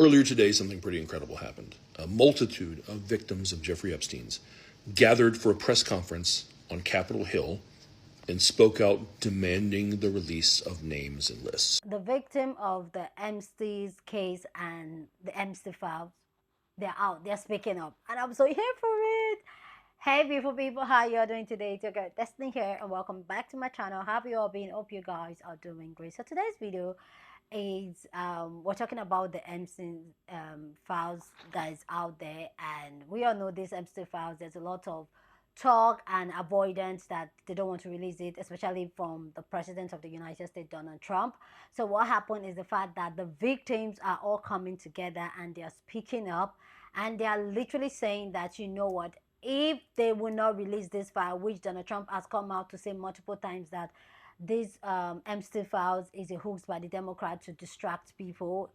Earlier today, something pretty incredible happened. A multitude of victims of Jeffrey Epstein's gathered for a press conference on Capitol Hill and spoke out demanding the release of names and lists. The victim of the Epstein's case and the Epstein Files, they're out, they're speaking up, and I'm so here for it. Hey beautiful people, how you all doing today? It's your girl Destiny here, and welcome back to my channel. How have you all been? Hope you guys are doing great. So today's video is we're talking about the Epstein files that is out there, and we all know these Epstein files. There's a lot of talk and avoidance that they don't want to release it, especially from the president of the United States, Donald Trump. So what happened is the fact that the victims are all coming together and they are speaking up, and they are literally saying that, you know what, if they will not release this file, which Donald Trump has come out to say multiple times that this Epstein files is a hoax by the Democrats to distract people.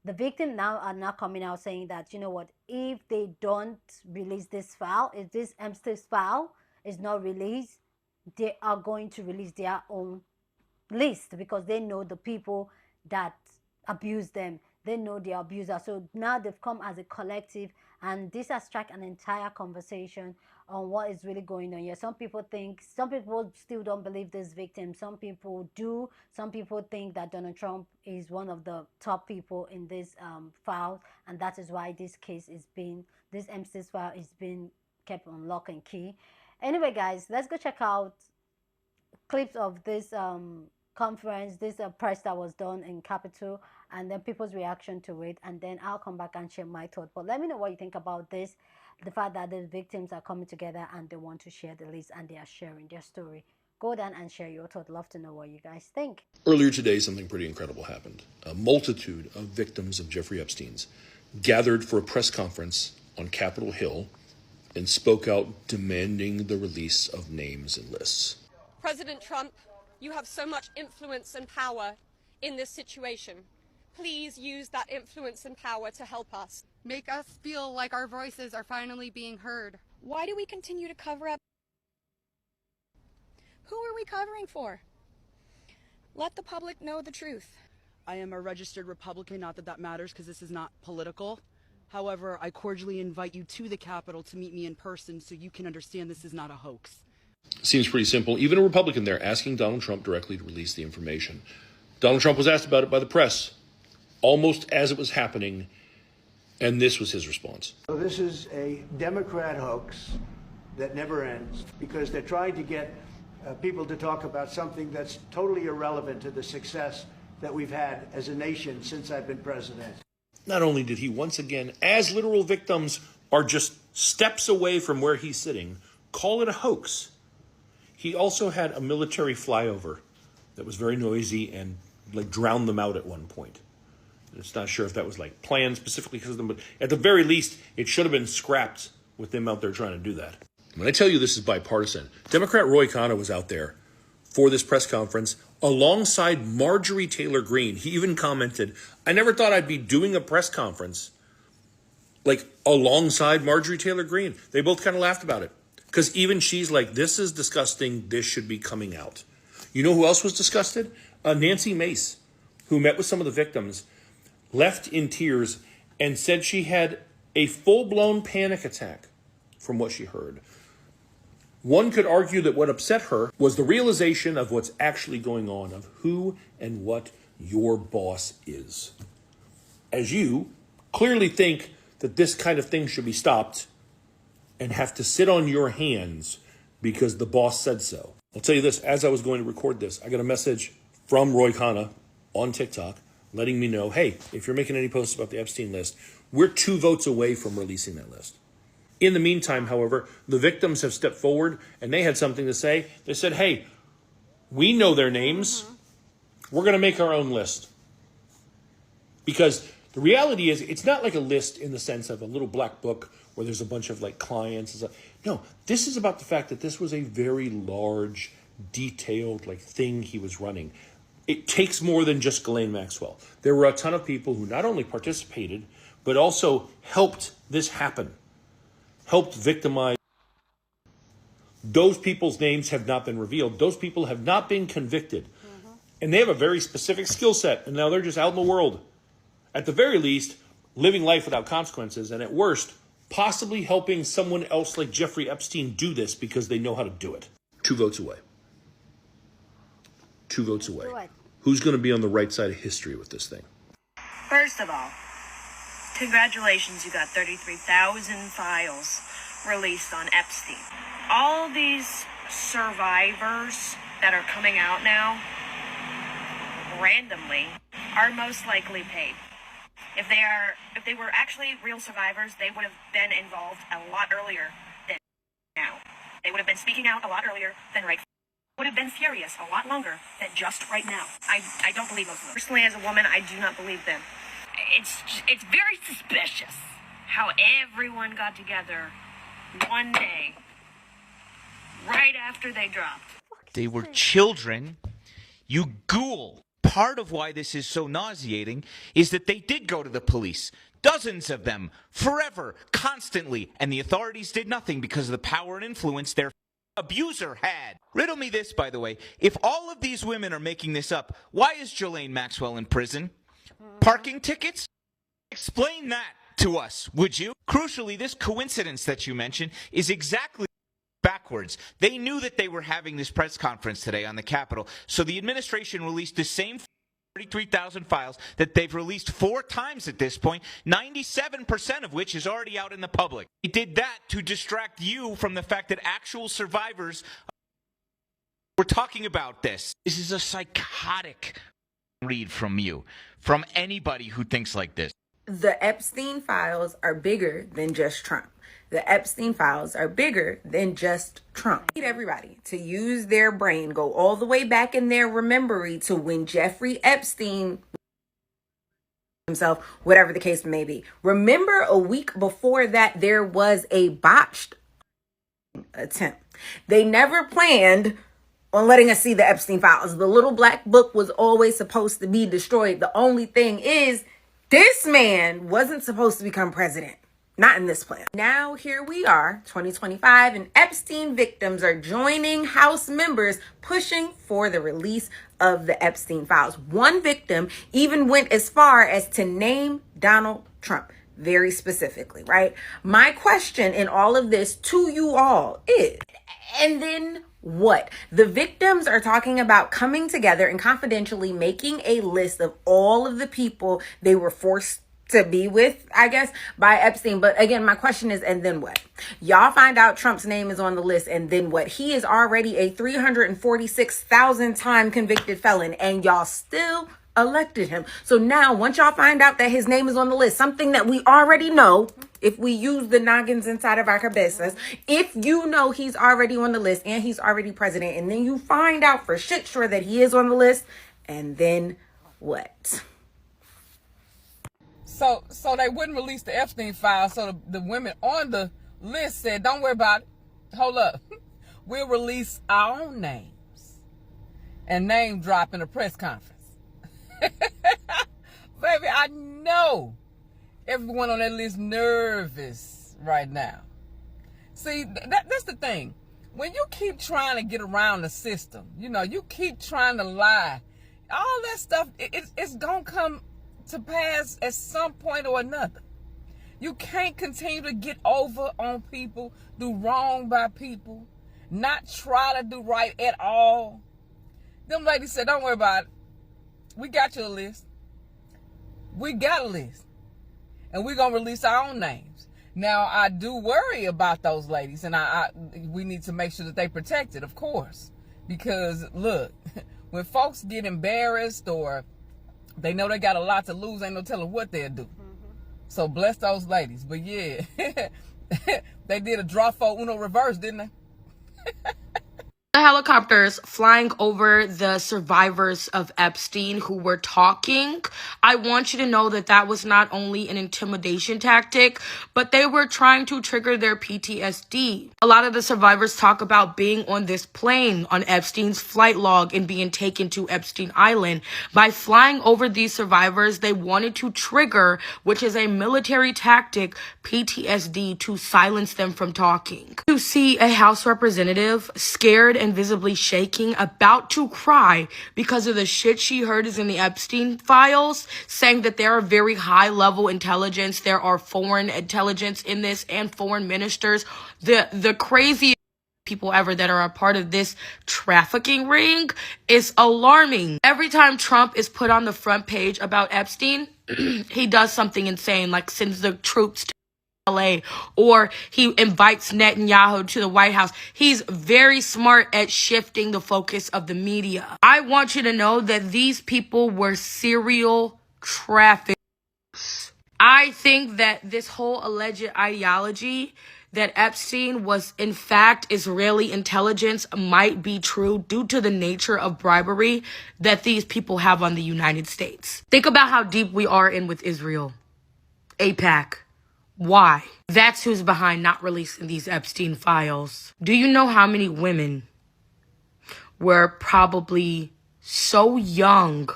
The victims now are now coming out saying that, you know what, if they don't release this file, if this Epstein file is not released, they are going to release their own list, because they know the people that abuse them. They know the abuser. So now they've come as a collective, and this has struck an entire conversation on what is really going on here. Some people still don't believe this victim. Some people do. Some people think that Donald Trump is one of the top people in this file, and that is why this Epstein file is being kept on lock and key. Anyway, guys, let's go check out clips of this conference, this press that was done in Capitol, and then people's reaction to it, and then I'll come back and share my thought. But let me know what you think about this, the fact that the victims are coming together and they want to share the list and they are sharing their story. Go down and share your thought. Love to know what you guys think. Earlier today, something pretty incredible happened. A multitude of victims of Jeffrey Epstein's gathered for a press conference on Capitol Hill and spoke out demanding the release of names and lists. President Trump, you have so much influence and power in this situation. Please use that influence and power to help us. Make us feel like our voices are finally being heard. Why do we continue to cover up? Who are we covering for? Let the public know the truth. I am a registered Republican, not that that matters because this is not political. However, I cordially invite you to the Capitol to meet me in person so you can understand this is not a hoax. Seems pretty simple. Even a Republican there asking Donald Trump directly to release the information. Donald Trump was asked about it by the press almost as it was happening, and this was his response. So this is a Democrat hoax that never ends, because they're trying to get people to talk about something that's totally irrelevant to the success that we've had as a nation since I've been president. Not only did he once again, as literal victims are just steps away from where he's sitting, call it a hoax, he also had a military flyover that was very noisy and drowned them out at one point. It's not sure if that was planned specifically because of them, but at the very least, it should have been scrapped with them out there trying to do that. When I tell you this is bipartisan, Democrat Roy Khanna was out there for this press conference alongside Marjorie Taylor Greene. He even commented, I never thought I'd be doing a press conference alongside Marjorie Taylor Greene. They both kind of laughed about it, because even she's like, this is disgusting. This should be coming out. You know who else was disgusted? Nancy Mace, who met with some of the victims, left in tears and said she had a full-blown panic attack from what she heard. One could argue that what upset her was the realization of what's actually going on, of who and what your boss is. As you clearly think that this kind of thing should be stopped and have to sit on your hands because the boss said so. I'll tell you this, as I was going to record this, I got a message from Roy Khanna on TikTok letting me know, hey, if you're making any posts about the Epstein list, we're 2 votes away from releasing that list. In the meantime, however, the victims have stepped forward and they had something to say. They said, hey, we know their names. We're going to make our own list. Because the reality is, it's not like a list in the sense of a little black book where there's a bunch of clients. No, this is about the fact that this was a very large, detailed thing he was running. It takes more than just Ghislaine Maxwell. There were a ton of people who not only participated, but also helped this happen, helped victimize. Those people's names have not been revealed. Those people have not been convicted. And they have a very specific skill set, and now they're just out in the world. At the very least, living life without consequences, and at worst, possibly helping someone else like Jeffrey Epstein do this because they know how to do it. 2 votes away. 2 votes away. What? Who's going to be on the right side of history with this thing? First of all, congratulations, you got 33,000 files released on Epstein. All these survivors that are coming out now, randomly, are most likely paid. If they were actually real survivors, they would have been involved a lot earlier than now. They would have been speaking out a lot earlier than right. Would have been furious a lot longer than just right now. I don't believe those. Personally, as a woman, I do not believe them. It's very suspicious how everyone got together one day right after they dropped. They were children. You ghoul. Part of why this is so nauseating is that they did go to the police. Dozens of them. Forever. Constantly. And the authorities did nothing because of the power and influence their abuser had. Riddle me this, by the way. If all of these women are making this up, why is Ghislaine Maxwell in prison? Parking tickets? Explain that to us, would you? Crucially, this coincidence that you mentioned is exactly backwards. They knew that they were having this press conference today on the Capitol, so the administration released the same 33,000 files that they've released 4 times at this point, 97% of which is already out in the public. They did that to distract you from the fact that actual survivors were talking about this. This is a psychotic read from you, from anybody who thinks like this. The Epstein Files are bigger than just Trump. The Epstein Files are bigger than just Trump. I need everybody to use their brain, go all the way back in their memory to when Jeffrey Epstein himself, whatever the case may be. Remember, a week before that, there was a botched attempt. They never planned on letting us see the Epstein Files. The little black book was always supposed to be destroyed. The only thing is, this man wasn't supposed to become president. Not in this plan. Now, here we are, 2025, and Epstein victims are joining House members pushing for the release of the Epstein Files. One victim even went as far as to name Donald Trump very specifically, right? My question in all of this to you all is, and then what? The victims are talking about coming together and confidentially making a list of all of the people they were forced to be with, I guess, by Epstein. But again, my question is, and then what? Y'all find out Trump's name is on the list, and then what? He is already a 346,000 time convicted felon, and y'all still elected him. So now, once y'all find out that his name is on the list, something that we already know, if we use the noggins inside of our cabezas, if you know he's already on the list and he's already president, and then you find out for shit sure that he is on the list, and then what? So they wouldn't release the Epstein Files, so the women on the list said, don't worry about it. Hold up. We'll release our own names and name drop in a press conference. Baby, I know everyone on that list nervous right now. See, that's the thing. When you keep trying to get around the system, you keep trying to lie, all that stuff, it's going to come to pass at some point or another. You can't continue to get over on people, do wrong by people, not try to do right at all. Them ladies said, don't worry about it. We got you a list. We got a list. And we're going to release our own names. Now, I do worry about those ladies, and we need to make sure that they protected, of course. Because, look, when folks get embarrassed or they know they got a lot to lose, ain't no telling what they'll do. So bless those ladies. But yeah, they did a draw for Uno reverse, didn't they? The helicopters flying over the survivors of Epstein who were talking, I want you to know that that was not only an intimidation tactic, but they were trying to trigger their PTSD. A lot of the survivors talk about being on this plane on Epstein's flight log and being taken to Epstein Island. By flying over these survivors, they wanted to trigger, which is a military tactic, PTSD, to silence them from talking. To see a House representative scared and and visibly shaking, about to cry because of the shit she heard is in the Epstein files, saying that there are very high level intelligence, there are foreign intelligence in this and foreign ministers. The crazy people ever that are a part of this trafficking ring is alarming. Every time Trump is put on the front page about Epstein, he does something insane, like sends the troops to LA, or he invites Netanyahu to the White House. He's very smart at shifting the focus of the media. I want you to know that these people were serial traffickers. I think that this whole alleged ideology that Epstein was in fact Israeli intelligence might be true due to the nature of bribery that these people have on the United States. Think about how deep we are in with Israel. AIPAC. Why? That's who's behind not releasing these Epstein files. Do you know how many women were probably so young,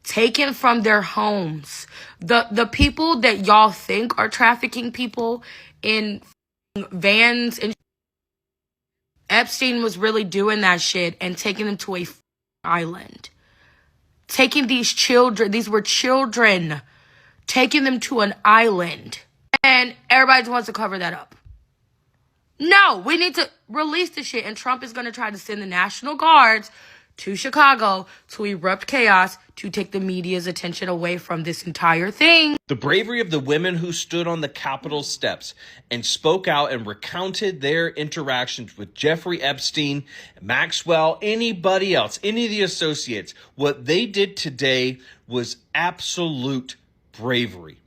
taken from their homes? The people that y'all think are trafficking people in vans and Epstein was really doing that shit and taking them to a island. Taking these children, these were children, taking them to an island. And everybody wants to cover that up. No, we need to release the shit. And Trump is going to try to send the National Guards to Chicago to erupt chaos to take the media's attention away from this entire thing. The bravery of the women who stood on the Capitol steps and spoke out and recounted their interactions with Jeffrey Epstein, Maxwell, anybody else, any of the associates, what they did today was absolute bravery.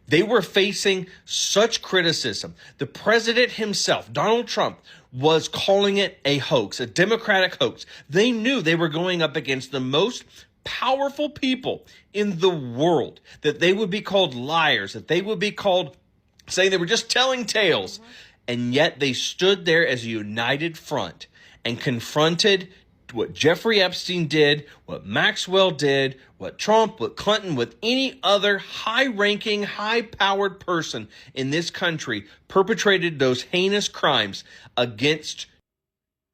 They were facing such criticism. The president himself, Donald Trump, was calling it a hoax, a Democratic hoax. They knew they were going up against the most powerful people in the world, that they would be called liars, that they would be called saying they were just telling tales. And yet they stood there as a united front and confronted what Jeffrey Epstein did, what Maxwell did, what Trump, what Clinton, what any other high-ranking, high-powered person in this country perpetrated those heinous crimes against.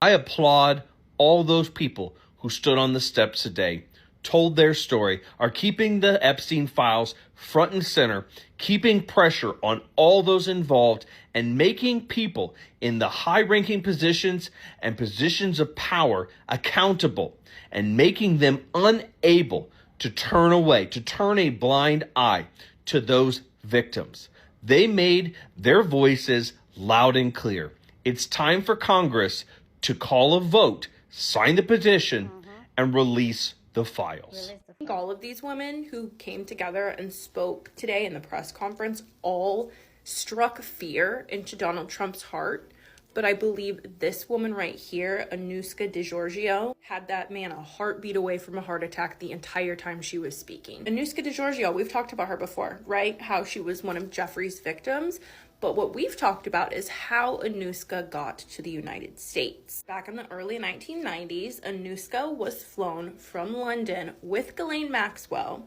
I applaud all those people who stood on the steps today, told their story, are keeping the Epstein files front and center, keeping pressure on all those involved, and making people in the high-ranking positions and positions of power accountable, and making them unable to turn away, to turn a blind eye to those victims. They made their voices loud and clear. It's time for Congress to call a vote, sign the petition, and release the files. I think all of these women who came together and spoke today in the press conference all struck fear into Donald Trump's heart. But I believe this woman right here, Anuska DeGiorgio, had that man a heartbeat away from a heart attack the entire time she was speaking. Anuska DeGiorgio, we've talked about her before, right? How she was one of Jeffrey's victims. But what we've talked about is how Anuska got to the United States. Back in the early 1990s, Anuska was flown from London with Ghislaine Maxwell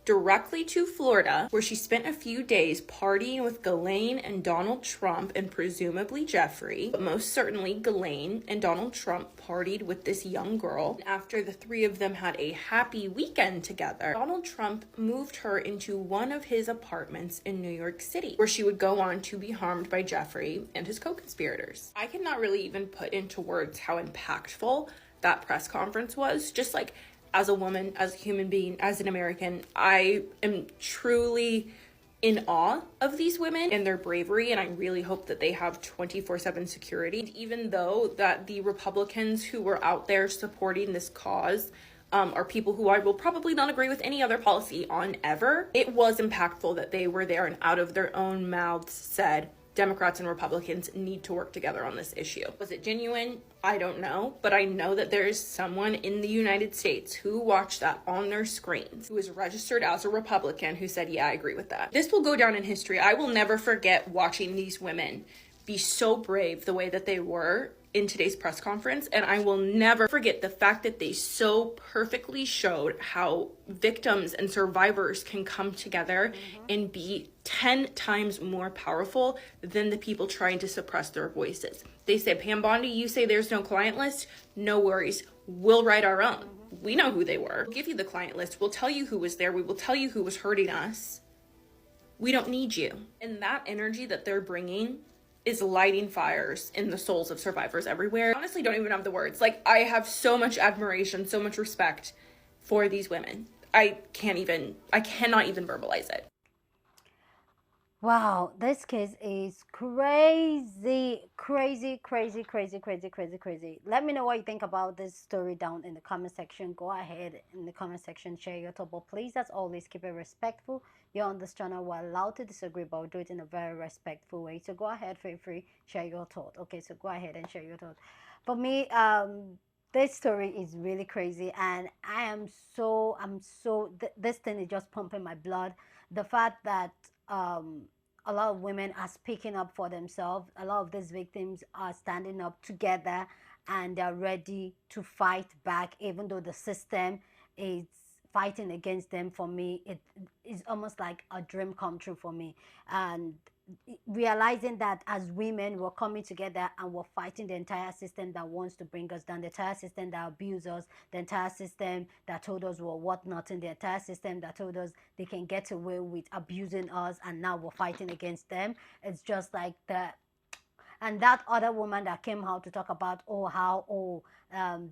directly to Florida, where she spent a few days partying with Ghislaine and Donald Trump and presumably Jeffrey. But most certainly Ghislaine and Donald Trump partied with this young girl. After the three of them had a happy weekend together, Donald Trump moved her into one of his apartments in New York City, where she would go on to be harmed by Jeffrey and his co-conspirators. I cannot really even put into words how impactful that press conference was. Just like as a woman, as a human being, as an American, I am truly in awe of these women and their bravery, and I really hope that they have 24/7 security. Even though that the Republicans who were out there supporting this cause are people who I will probably not agree with any other policy on ever, it was impactful that they were there and out of their own mouths said, Democrats and Republicans need to work together on this issue. Was it genuine? I don't know, but I know that there is someone in the United States who watched that on their screens, who is registered as a Republican, who said, yeah, I agree with that. This will go down in history. I will never forget watching these women be so brave the way that they were in today's press conference, and I will never forget the fact that they so perfectly showed how victims and survivors can come together and be 10 times more powerful than the people trying to suppress their voices. They said, Pam Bondi, you say there's no client list? No worries. We'll write our own. We know who they were. We'll give you the client list. We'll tell you who was there. We will tell you who was hurting us. We don't need you. And that energy that they're bringing is lighting fires in the souls of survivors everywhere. I honestly don't even have the words. Like, I have so much admiration, so much respect for these women. I cannot even verbalize it. Wow, this case is crazy, crazy, crazy, crazy, crazy, crazy, crazy. Let me know what you think about this story down in the comment section. Go ahead in the comment section, share your thought. But please, as always, keep it respectful. You're on this channel. We're allowed to disagree, but do it in a very respectful way. So go ahead, feel free, share your thought. Okay, so go ahead and share your thought. For me, this story is really crazy, and this thing is just pumping my blood. The fact that a lot of women are speaking up for themselves. A lot of these victims are standing up together and they're ready to fight back, even though the system is fighting against them. For me, it is almost like a dream come true for me. And realizing that as women, we're coming together and we're fighting the entire system that wants to bring us down, the entire system that abused us, the entire system that told us we're what nothing, the entire system that told us they can get away with abusing us, and now we're fighting against them. It's just like that. And that other woman that came out to talk about,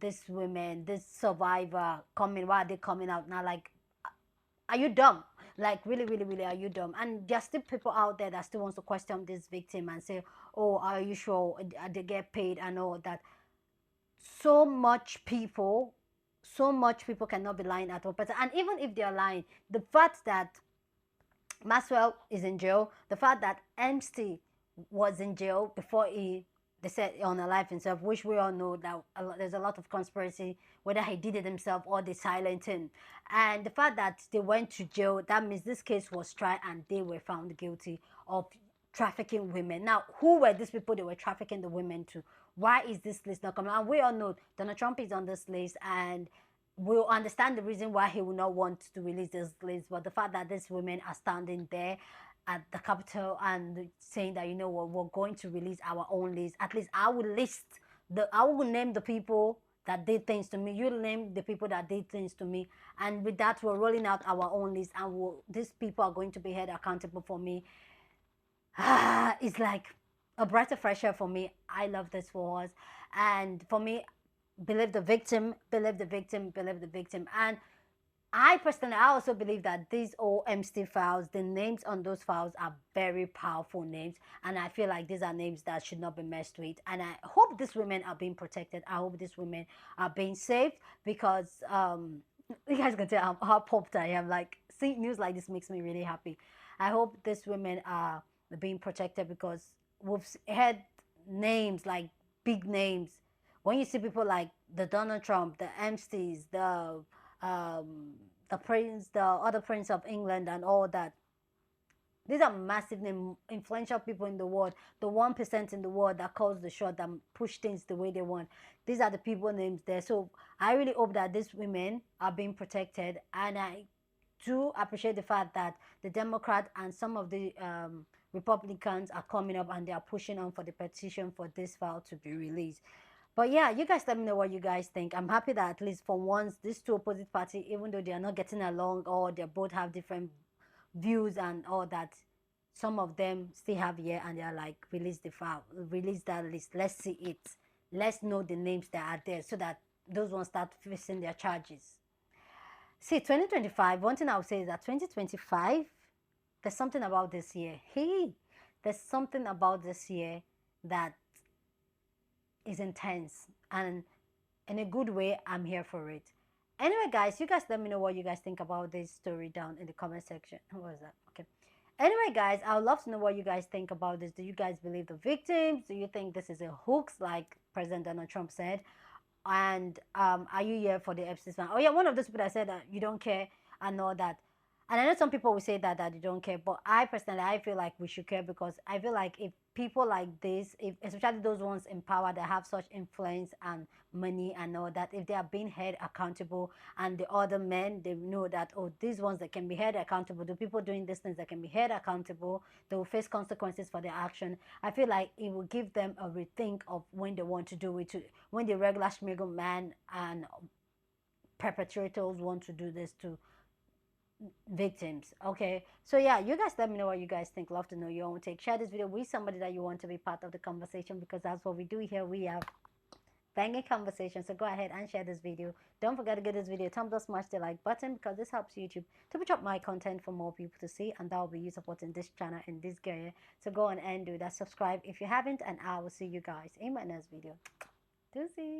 this women, this survivor coming, why are they coming out now? Like, are you dumb? Like, really, really, really, are you dumb? And there's still people out there that still wants to question this victim and say, oh, are you sure they get paid and all that? So much people cannot be lying at all. And even if they're lying, the fact that Maxwell is in jail, the fact that Epstein was in jail before they said unalive himself, which we all know that there's a lot of conspiracy, whether he did it himself or they silent him. And the fact that they went to jail, that means this case was tried and they were found guilty of trafficking women. Now, who were these people they were trafficking the women to? Why is this list not coming? And we all know Donald Trump is on this list, and we'll understand the reason why he will not want to release this list. But the fact that these women are standing there at the Capitol and saying that, you know what, we're going to release our own list. At least I will name the people that did things to me. You'll name the people that did things to me. And with that, we're rolling out our own list, and these people are going to be held accountable for me. It's like a breath of fresh air for me. I love this for us. And for me, believe the victim, believe the victim, believe the victim. And I also believe that these old Epstein files, the names on those files are very powerful names, and I feel like these are names that should not be messed with. And I hope these women are being protected. I hope these women are being saved, because you guys can tell how pumped I am. Like, seeing news like this makes me really happy. I hope these women are being protected, because we've heard names, like big names. When you see people like the Donald Trump, the Epsteins, the prince, the other prince of England, and all that, these are massive influential people in the world, the 1% in the world that calls the shot, that push things the way they want. These are the people names there. So I really hope that these women are being protected, and I do appreciate the fact that the Democrat and some of the Republicans are coming up and they are pushing on for the petition for this file to be released. But yeah, you guys let me know what you guys think. I'm happy that at least for once, these two opposite parties, even though they are not getting along or they both have different views and all that, some of them still have here and they're like, release the file, release that list. Let's see it. Let's know the names that are there, so that those ones start facing their charges. See, 2025, one thing I would say is that 2025, there's something about this year. There's something about this year that is intense, and in a good way. I'm here for it. Anyway, guys, you guys let me know what you guys think about this story down in the comment section. What was that? Okay. Anyway, guys, I would love to know what you guys think about this. Do you guys believe the victims? Do you think this is a hoax, like President Donald Trump said? And are you here for the Epstein Files? Oh yeah, one of those people that said that you don't care and all that. And I know some people will say that they don't care, but I personally, I feel like we should care, because I feel like if people like this, if especially those ones in power that have such influence and money and all that, if they are being held accountable, and the other men, they know that, oh, these ones that can be held accountable, the people doing these things that can be held accountable, they will face consequences for their action. I feel like it will give them a rethink of when they want to do it, when the regular schmiggle man and perpetrators want to do this to victims. Okay, so yeah, you guys let me know what you guys think. Love to know your own take. Share this video with somebody that you want to be part of the conversation, because that's what we do here. We have banging conversation. So go ahead and share this video. Don't forget to give this video a thumbs up, smash the like button, because this helps YouTube to push up my content for more people to see, and that will be you supporting this channel and this girl. So go on and do that. Subscribe if you haven't, and I will see you guys in my next video. Deuces.